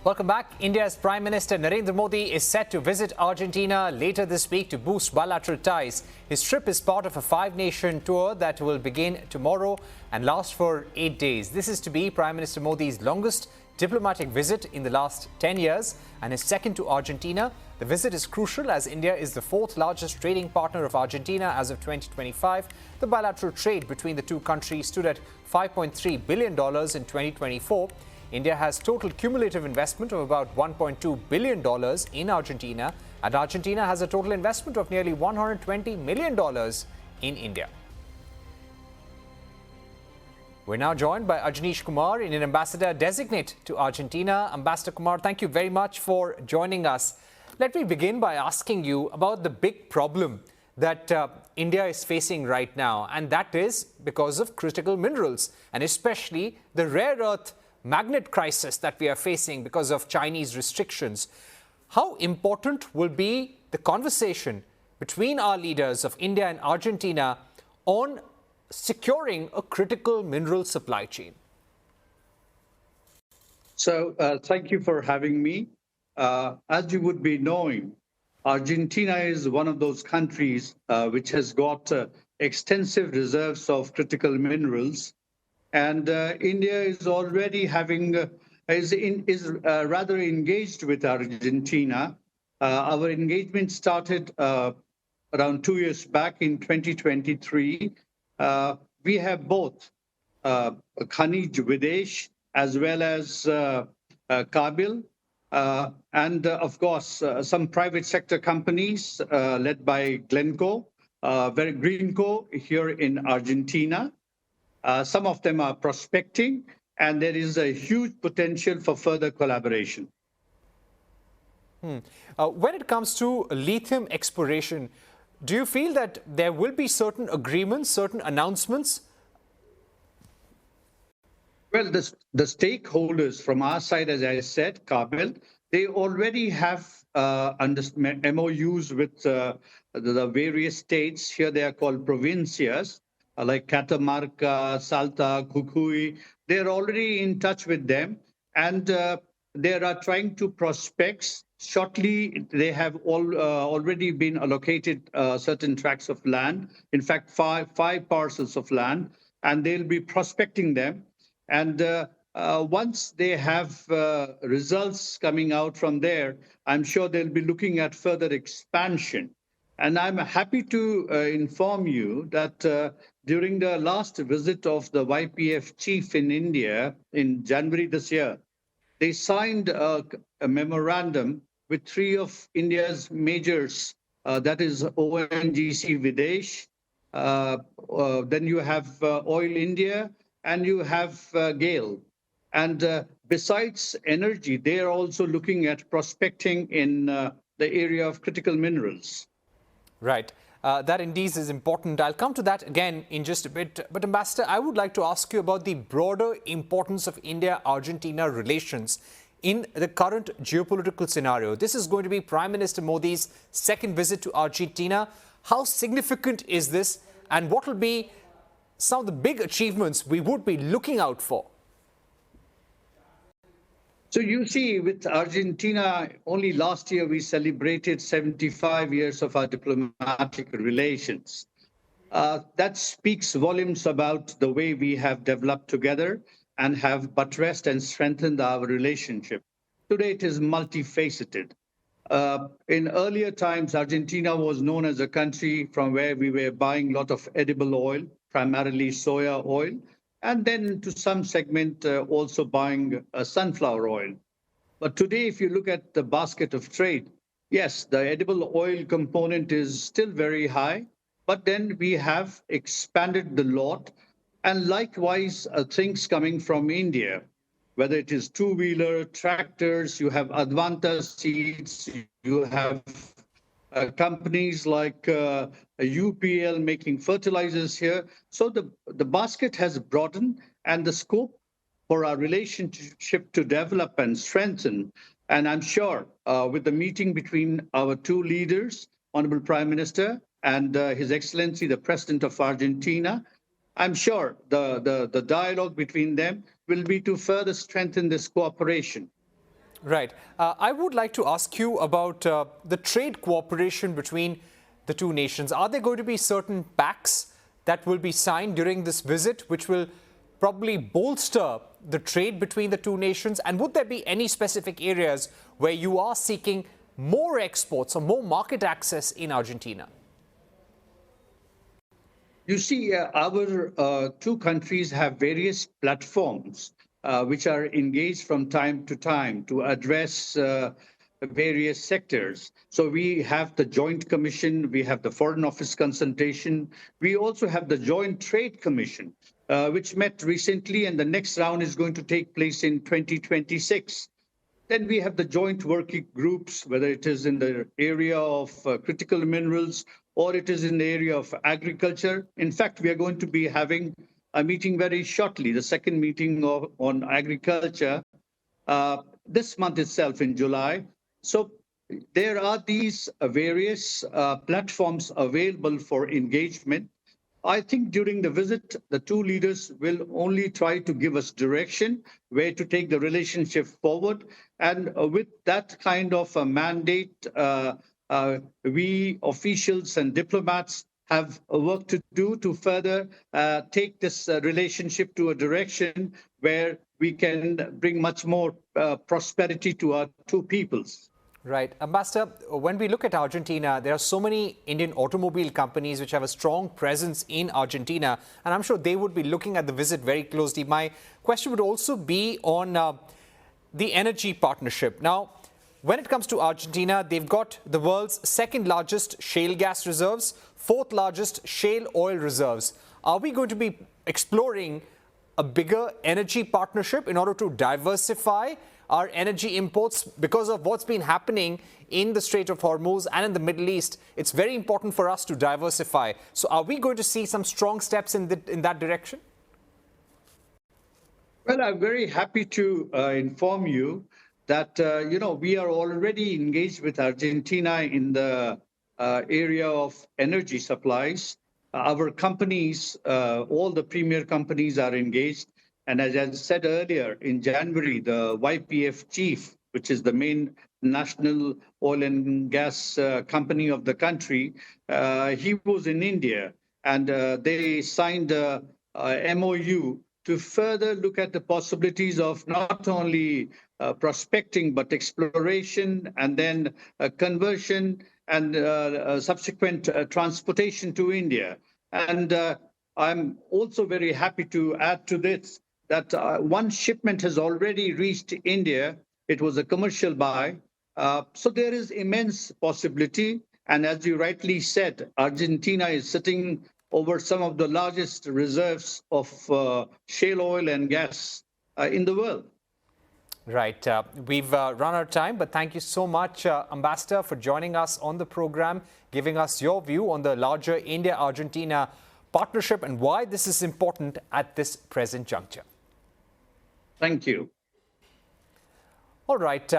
Welcome back. India's Prime Minister Narendra Modi is set to visit Argentina later this week to boost bilateral ties. His trip is part of a five-nation tour that will begin tomorrow and last for 8 days. This is to be Prime Minister Modi's longest diplomatic visit in the last 10 years and his second to Argentina. The visit is crucial as India is the fourth largest trading partner of Argentina as of 2025. The bilateral trade between the two countries stood at $5.3 billion in 2024. India has total cumulative investment of about $1.2 billion in Argentina, and Argentina has a total investment of nearly $120 million in India. We're now joined by Ajaneesh Kumar, Indian Ambassador Designate to Argentina. Ambassador Kumar, thank you very much for joining us. Let me begin by asking you about the big problem that India is facing right now, and that is because of critical minerals, and especially the rare earth magnet crisis that we are facing because of Chinese restrictions. How important will be the conversation between our leaders of India and Argentina on securing a critical mineral supply chain? So thank you for having me. As you would be knowing, Argentina is one of those countries which has got extensive reserves of critical minerals. And India is already having rather engaged with Argentina. Our engagement started around 2 years back in 2023. We have both Khanij Videsh as well as Kabil, and of course some private sector companies led by Greenco here in Argentina. Some of them are prospecting, and there is a huge potential for further collaboration. When it comes to lithium exploration, do you feel that there will be certain agreements, certain announcements? Well, the stakeholders from our side, as I said, Kabil, they already have MOUs with the various states. Here they are called provincias, like Catamarca, Salta, Jujuy. They're already in touch with them, and they are trying to prospect. Shortly, they have already been allocated certain tracts of land, in fact, five parcels of land, and they'll be prospecting them. And once they have results coming out from there, I'm sure they'll be looking at further expansion. And I'm happy to inform you that during the last visit of the YPF chief in India in January this year, they signed a memorandum with three of India's majors, that is ONGC Videsh, then you have Oil India, and you have GAIL. And besides energy, they are also looking at prospecting in the area of critical minerals. Right. That indeed is important. I'll come to that again in just a bit. But Ambassador, I would like to ask you about the broader importance of India-Argentina relations in the current geopolitical scenario. This is going to be Prime Minister Modi's second visit to Argentina. How significant is this, and what will be some of the big achievements we would be looking out for? So you see, with Argentina, only last year we celebrated 75 years of our diplomatic relations. That speaks volumes about the way we have developed together and have buttressed and strengthened our relationship. Today it is multifaceted. In earlier times, Argentina was known as a country from where we were buying a lot of edible oil, primarily soya oil, and then to some segment also buying sunflower oil. But today, if you look at the basket of trade, yes, the edible oil component is still very high, but then we have expanded the lot, and likewise things coming from India, whether it is two-wheeler, tractors, you have Advanta seeds, you have companies like UPL making fertilizers here. So the basket has broadened, and the scope for our relationship to develop and strengthen. And I'm sure with the meeting between our two leaders, Honorable Prime Minister and His Excellency, the President of Argentina, I'm sure the dialogue between them will be to further strengthen this cooperation. Right. I would like to ask you about the trade cooperation between the two nations. Are there going to be certain pacts that will be signed during this visit, which will probably bolster the trade between the two nations? And would there be any specific areas where you are seeking more exports or more market access in Argentina? You see, our two countries have various platforms which are engaged from time to time to address various sectors. So we have the Joint Commission, we have the Foreign Office consultation, we also have the Joint Trade Commission, which met recently, and the next round is going to take place in 2026. Then we have the joint working groups, whether it is in the area of critical minerals or it is in the area of agriculture. In fact, we are going to be having a meeting very shortly, the second meeting on agriculture this month itself in July. So there are these various platforms available for engagement. I think during the visit, the two leaders will only try to give us direction where to take the relationship forward. And with that kind of a mandate, we officials and diplomats have work to do to further take this relationship to a direction where we can bring much more prosperity to our two peoples. Right. Ambassador, when we look at Argentina, there are so many Indian automobile companies which have a strong presence in Argentina, and I'm sure they would be looking at the visit very closely. My question would also be on the energy partnership. Now, when it comes to Argentina, they've got the world's second largest shale gas reserves, fourth largest shale oil reserves. Are we going to be exploring a bigger energy partnership in order to diversify our energy imports because of what's been happening in the Strait of Hormuz and in the Middle East? It's very important for us to diversify. So are we going to see some strong steps in that direction? Well, I'm very happy to inform you that, we are already engaged with Argentina in the area of energy supplies. Our companies, all the premier companies are engaged. And as I said earlier, in January, the YPF chief, which is the main national oil and gas company of the country, he was in India, and they signed a MOU to further look at the possibilities of not only prospecting, but exploration, and then conversion and subsequent transportation to India. And I'm also very happy to add to this that one shipment has already reached India. It was a commercial buy. So there is immense possibility. And as you rightly said, Argentina is sitting over some of the largest reserves of shale oil and gas in the world. Right. We've run out of time, but thank you so much, Ambassador, for joining us on the program, giving us your view on the larger India-Argentina partnership and why this is important at this present juncture. Thank you. All right.